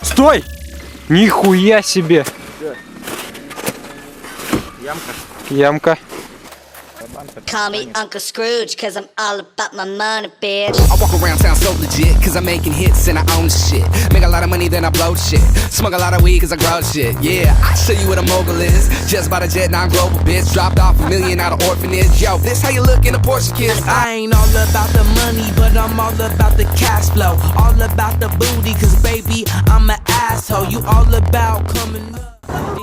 Стой! Нихуя себе! Ямка. Ямка. Call me Uncle Scrooge, cause I'm all about my money, bitch. I walk around town so legit, cause I'm making hits and I own shit. Make a lot of money, then I blow shit. Smoke a lot of weed, cause I grow shit. Yeah, I show you what a mogul is. Just bought a jet, now I'm global, bitch. Dropped off $1 million out of orphanage. Yo, this how you look in a Porsche, kids. I ain't all about the money, but I'm all about the cash flow. All about the booty, cause baby, I'm an asshole. You all about coming up.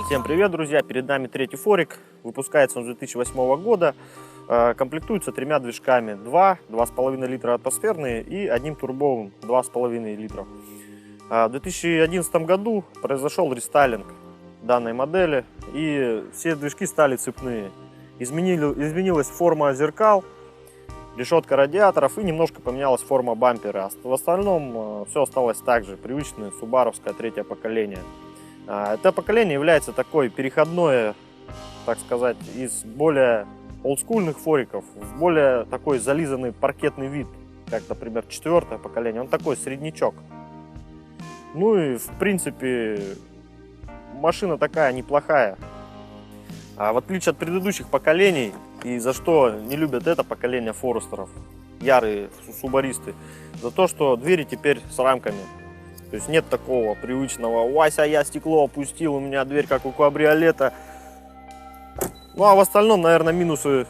Всем привет, друзья! Перед нами третий форик. Выпускается он с 2008 года. Комплектуется тремя движками. 2,5 литра атмосферные и одним турбовым 2,5 литра. В 2011 году произошел рестайлинг данной модели. И все движки стали цепные. Изменилась форма зеркал, решетка радиаторов и немножко поменялась форма бампера. В остальном все осталось так же. Привычное субаровское третье поколение. Это поколение является такой переходное, так сказать, из более олдскульных фориков в более такой зализанный паркетный вид, как, например, четвертое поколение. Он такой среднячок. Ну и в принципе машина такая неплохая. А в отличие от предыдущих поколений, и за что не любят это поколение форестеров, ярые субаристы, за то, что двери теперь с рамками. То есть нет такого привычного «Вася, я стекло опустил, у меня дверь как у кабриолета». Ну а в остальном, наверное, минусы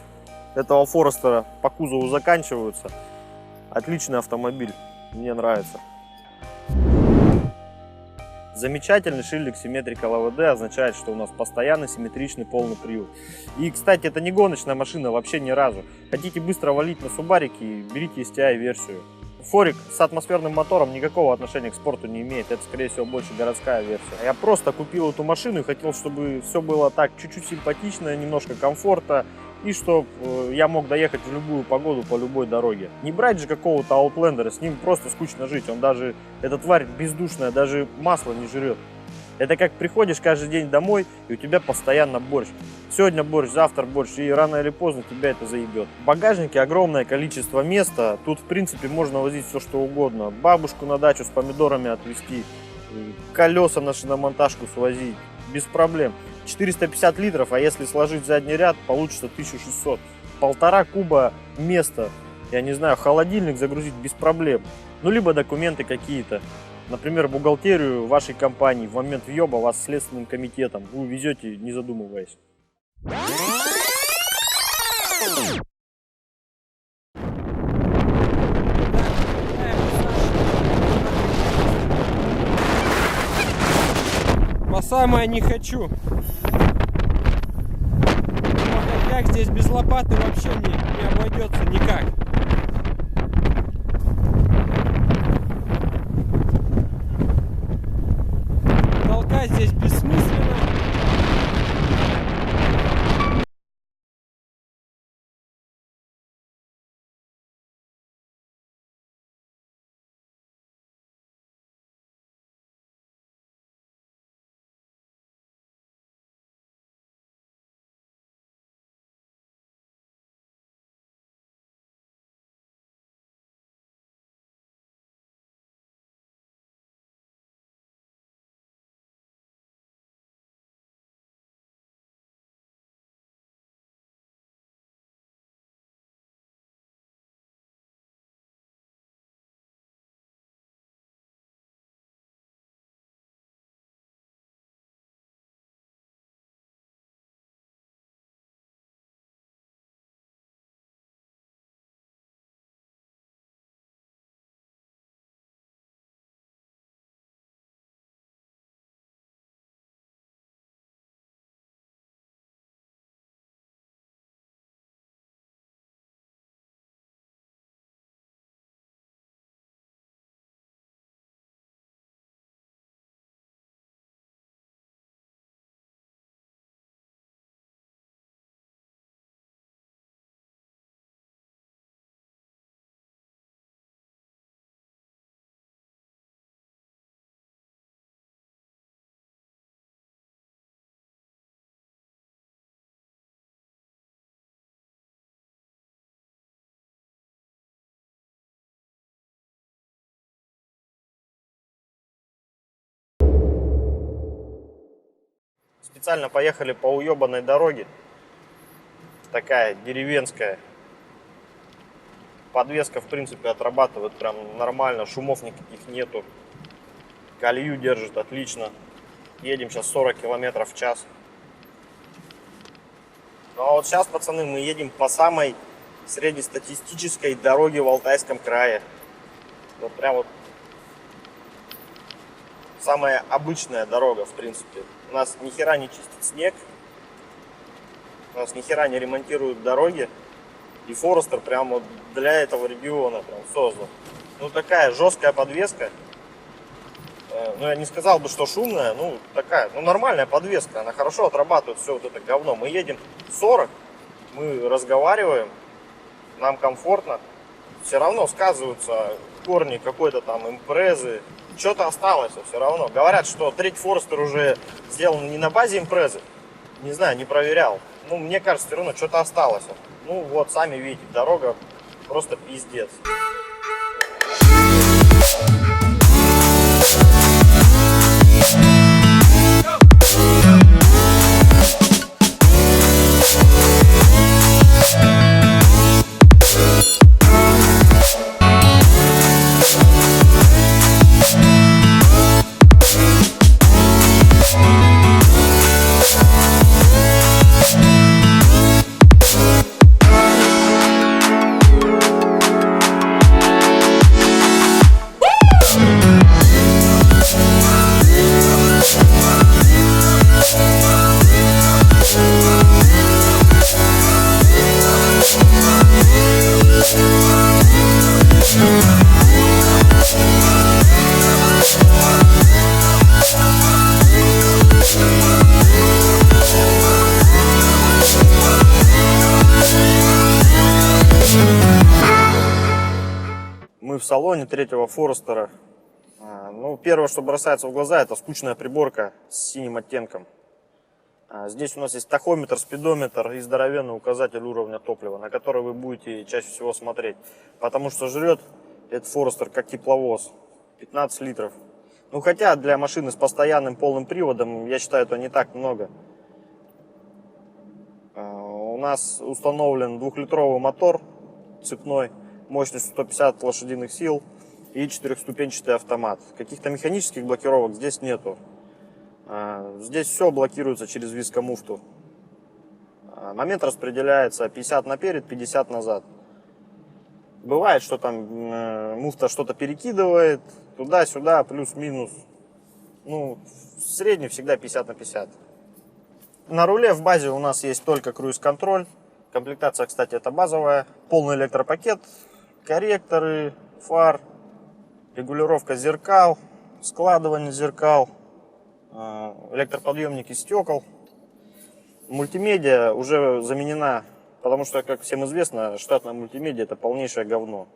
этого форестера по кузову заканчиваются. Отличный автомобиль, мне нравится. Замечательный шильдик Symmetrical ЛВД означает, что у нас постоянно симметричный полный привод. И, кстати, это не гоночная машина вообще ни разу. Хотите быстро валить на субарике, берите STI версию. Форик с атмосферным мотором никакого отношения к спорту не имеет. Это, скорее всего, больше городская версия. Я просто купил эту машину и хотел, чтобы все было так чуть-чуть симпатично, немножко комфорта. И чтобы я мог доехать в любую погоду по любой дороге. Не брать же какого-то аутлендера, с ним просто скучно жить. Он даже, эта тварь бездушная, даже масло не жрет. Это как приходишь каждый день домой, и у тебя постоянно борщ. Сегодня борщ, завтра борщ, и рано или поздно тебя это заебет. В багажнике огромное количество места. Тут, в принципе, можно возить все, что угодно. Бабушку на дачу с помидорами отвезти, колеса на шиномонтажку свозить. Без проблем. 450 литров, а если сложить задний ряд, получится 1600. 1,5 куба места. Я не знаю, холодильник загрузить без проблем. Ну, либо документы какие-то. Например, бухгалтерию вашей компании в момент въеба вас следственным комитетом вы увезете, не задумываясь. По самое не хочу. Как здесь без лопаты вообще не обойдется никак. Толкать здесь бессмысленно. Специально поехали по уебанной дороге. Такая деревенская. Подвеска, в принципе, отрабатывает прям нормально. Шумов никаких нету. Колею держит отлично. Едем сейчас 40 км в час. Ну а вот сейчас, пацаны, мы едем по самой среднестатистической дороге в Алтайском крае. Вот прям вот самая обычная дорога, в принципе. У нас ни хера не чистит снег. У нас ни хера не ремонтируют дороги. И Форестер прям вот для этого региона прям создан. Ну такая жесткая подвеска. Ну я не сказал бы, что шумная. Ну такая, ну нормальная подвеска. Она хорошо отрабатывает все вот это говно. Мы едем 40, мы разговариваем, нам комфортно. Все равно сказываются корни какой-то там импрезы. Что-то осталось все равно. Говорят, что третий Форестер уже сделан не на базе импрезы. Не знаю, не проверял. Ну, мне кажется, все равно что-то осталось. Ну, вот, сами видите, дорога просто пиздец. Мы в салоне третьего Форестера. Ну, первое, что бросается в глаза, это скучная приборка с синим оттенком. Здесь у нас есть тахометр, спидометр и здоровенный указатель уровня топлива, на который вы будете чаще всего смотреть. Потому что жрет этот Форестер как тепловоз. 15 литров. Ну, хотя для машины с постоянным полным приводом, я считаю, это не так много. У нас установлен 2-литровый мотор цепной, мощностью 150 лошадиных сил и 4-ступенчатый автомат. Каких-то механических блокировок здесь нету. Здесь все блокируется через вискомуфту. Момент распределяется 50 наперед, 50 назад. Бывает, что там муфта что-то перекидывает туда-сюда, плюс-минус. Ну, в среднем всегда 50 на 50. На руле в базе у нас есть только круиз-контроль. Комплектация, кстати, это базовая. Полный электропакет, корректоры, фар, регулировка зеркал, складывание зеркал, электроподъемники стекол. Мультимедиа уже заменена, потому что, как всем известно, штатная мультимедиа — это полнейшее говно.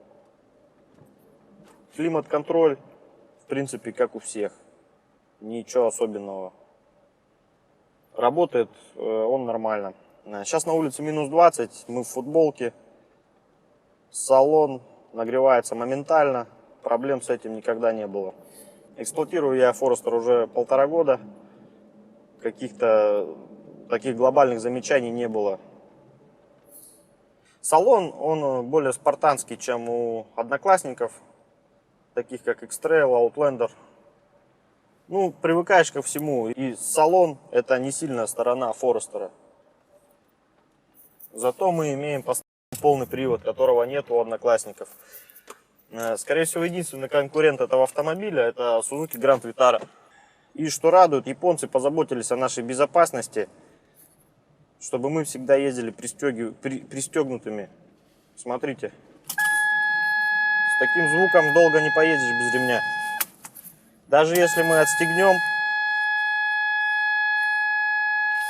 Климат-контроль, в принципе, как у всех. Ничего особенного. Работает он нормально. Сейчас на улице минус 20, мы в футболке. Салон нагревается моментально. Проблем с этим никогда не было. Эксплуатирую я Форестер уже 1,5 года. Каких-то таких глобальных замечаний не было. Салон, он более спартанский, чем у одноклассников, таких как X-Trail, Outlander. Ну, привыкаешь ко всему. И салон — это не сильная сторона Форестера. Зато мы имеем полный привод, которого нет у одноклассников. Скорее всего, единственный конкурент этого автомобиля — это Suzuki Grand Vitara. И что радует, японцы позаботились о нашей безопасности, чтобы мы всегда ездили пристегнутыми. Смотрите. С таким звуком долго не поедешь без ремня. Даже если мы отстегнем,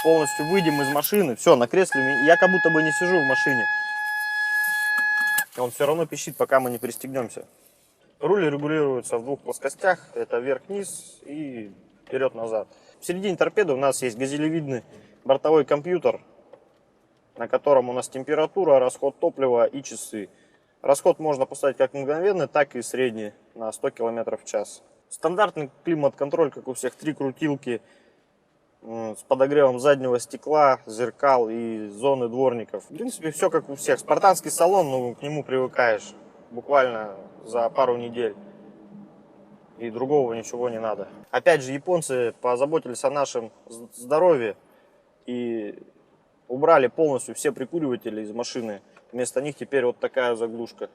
полностью выйдем из машины, все, на кресле я как будто бы не сижу в машине. Он все равно пищит, пока мы не пристегнемся. Руль регулируется в 2 плоскостях. Это вверх-вниз и вперед-назад. В середине торпеды у нас есть газелевидный бортовой компьютер, на котором у нас температура, расход топлива и часы. Расход можно поставить как мгновенный, так и средний на 100 км в час. Стандартный климат-контроль, как у всех, 3 крутилки. с подогревом заднего стекла, зеркал и зоны дворников. В принципе, все как у всех. Спартанский салон, ну, к нему привыкаешь буквально за пару недель. И другого ничего не надо. Опять же, японцы позаботились о нашем здоровье и убрали полностью все прикуриватели из машины. Вместо них теперь вот такая заглушка.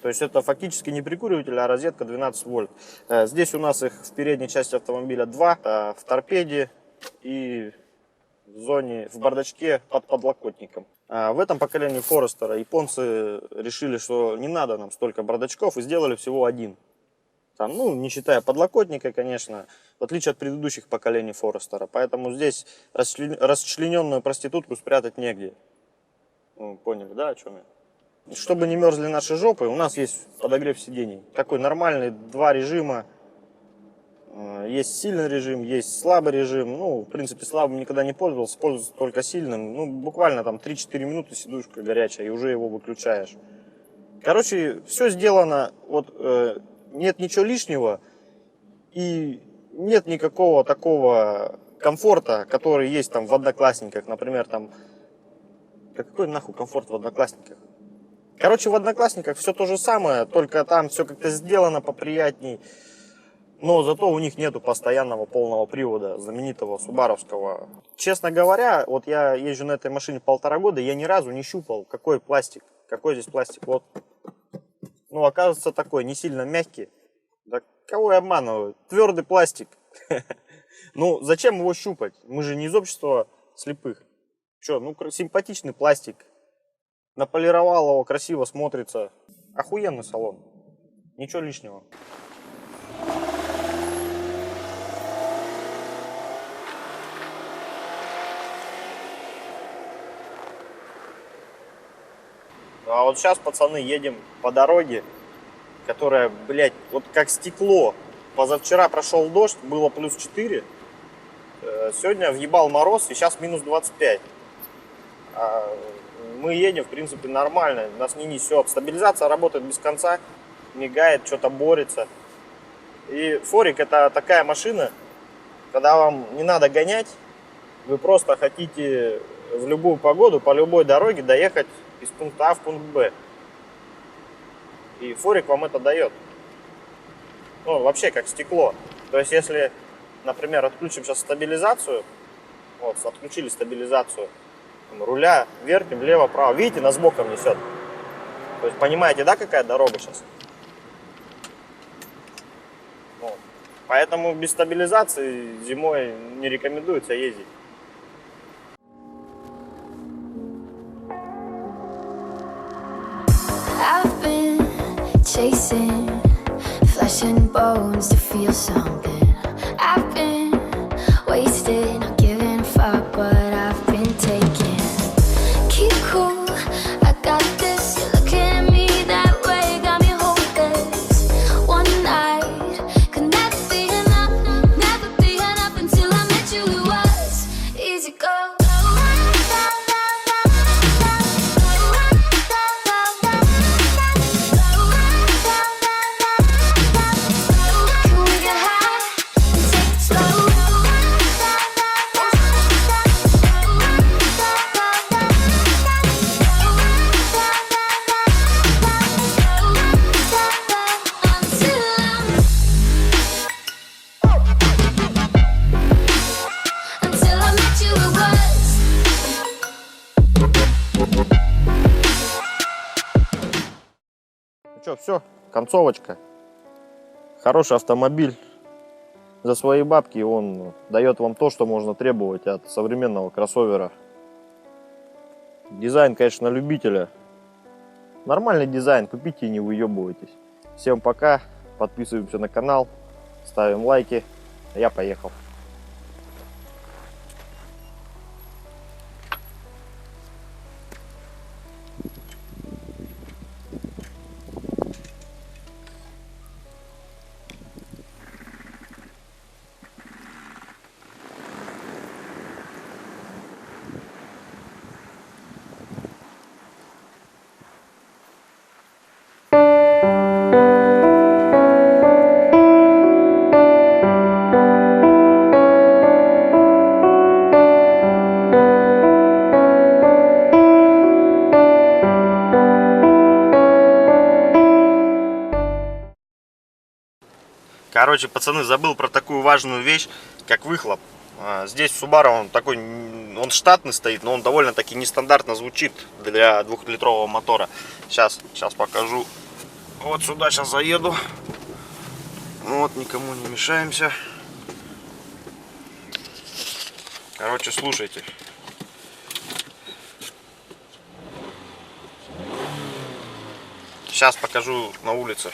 То есть это фактически не прикуриватель, а розетка 12 вольт. Здесь у нас их в передней части автомобиля 2, в торпеде и в зоне, в бардачке под подлокотником. В этом поколении Форестера японцы решили, что не надо нам столько бардачков, и сделали всего один. Там, ну, не считая подлокотника, конечно, в отличие от предыдущих поколений Форестера. Поэтому здесь расчлененную проститутку спрятать негде. Ну, поняли, да, о чем я? Чтобы не мерзли наши жопы, у нас есть подогрев сидений. Такой нормальный, 2 режима. Есть сильный режим, есть слабый режим. Ну, в принципе, слабым никогда не пользовался, пользуюсь только сильным. Ну, буквально там 3-4 минуты сидушка горячая, и уже его выключаешь. Короче, все сделано, вот нет ничего лишнего, и нет никакого такого комфорта, который есть там в Одноклассниках. Например, там, какой нахуй комфорт в Одноклассниках? Короче, в Одноклассниках все то же самое, только там все как-то сделано поприятней. Но зато у них нету постоянного полного привода, знаменитого субаровского. Честно говоря, вот я езжу на этой машине 1,5 года, я ни разу не щупал, какой пластик, какой здесь пластик. Вот, ну, оказывается, такой, не сильно мягкий. Да кого я обманываю? Твердый пластик. Ну, зачем его щупать? Мы же не из общества слепых. Че, ну, симпатичный пластик. Наполировал его, красиво смотрится. Охуенный салон. Ничего лишнего. А вот сейчас, пацаны, едем по дороге, которая, блядь, вот как стекло. Позавчера прошел дождь, было плюс 4. Сегодня въебал мороз, и сейчас минус 25. Мы едем, в принципе, нормально, нас не несет. Стабилизация работает без конца, мигает, что-то борется. И Форик — это такая машина, когда вам не надо гонять, вы просто хотите в любую погоду, по любой дороге доехать из пункта А в пункт Б. И Форик вам это дает. Ну, вообще как стекло. То есть, если, например, отключим сейчас стабилизацию, вот, отключили стабилизацию, руля вертим влево, вправо, видите, нас боком несет. То есть, понимаете, да, какая дорога сейчас? Вот. Поэтому без стабилизации зимой не рекомендуется ездить. I've been chasing flesh and bones to feel something. I've been wasted, not giving a fuck what I've been taking. Keep cool, I got this. You're looking at me that way, got me hopeless. One night could never be enough until I met you. It was easy go. Что, все, концовочка. Хороший автомобиль. За свои бабки он дает вам то, что можно требовать от современного кроссовера. Дизайн, конечно, любителя. Нормальный дизайн, купите и не выебывайтесь. Всем пока, подписываемся на канал, ставим лайки. Я поехал. Короче, пацаны, забыл про такую важную вещь, как выхлоп. Здесь в Subaru он такой, он штатный стоит, но он довольно-таки нестандартно звучит для 2-литрового мотора. Сейчас покажу. Вот сюда сейчас заеду. Вот, никому не мешаемся. Короче, слушайте. Сейчас покажу на улице.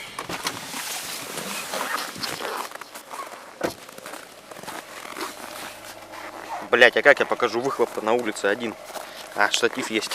Блять, а как я покажу выхлоп-то на улице один? А, штатив есть.